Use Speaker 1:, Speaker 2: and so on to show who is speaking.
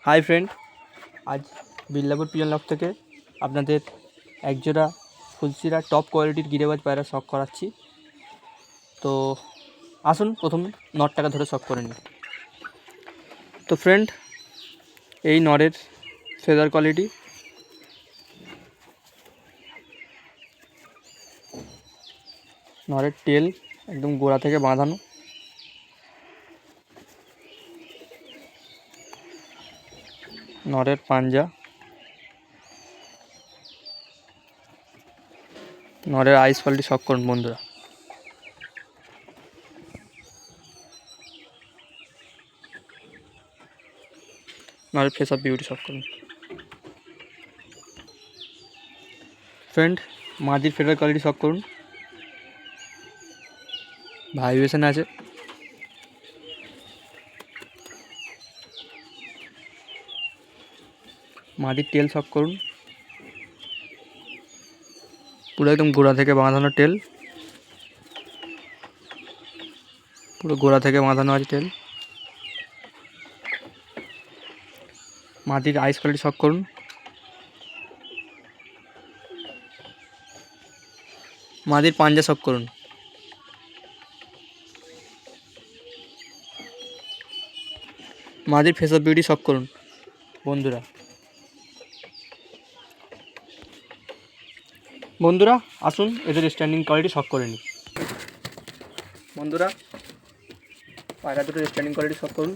Speaker 1: Hi friend, আজ Billapur pigeon lock থেকে আপনাদের একজোড়া ফুলশিরা টপ কোয়ালিটির গিরেবাজ পায়রা শখ করাচ্ছি। তো আসুন প্রথমে নটটাকে ধরে শখ করে নিই। তো ফ্রেন্ড, এই নরের ফেদার কোয়ালিটি, নরের টেল একদম গোড়া থেকে বাঁধানো, নরের পাঞ্জা, নরের আইস কোয়ালিটি শখ করুন বন্ধুরা। নরের ফেস অফ বিউটি শখ করুন। ফ্রেন্ড, মাদির ফেদার কোয়ালিটি শখ করুন, ভাইব্রেশন আছে, মাটির টেল শখ করুন, পুরো একদম গোড়া থেকে বাঁধানো টেল, পুরো গোড়া থেকে বাঁধানো আছে টেল। মাটির আইস কোয়ালিটি শখ করুন, মাটির পাঞ্জা শখ করুন, মাটির ফেস অফ বিউটি শখ করুন বন্ধুরা। আসুন এদের স্ট্যান্ডিং কোয়ালিটি শখ করে নিই। বন্ধুরা, পায়রা দুটোর স্ট্যান্ডিং কোয়ালিটি শখ করুন।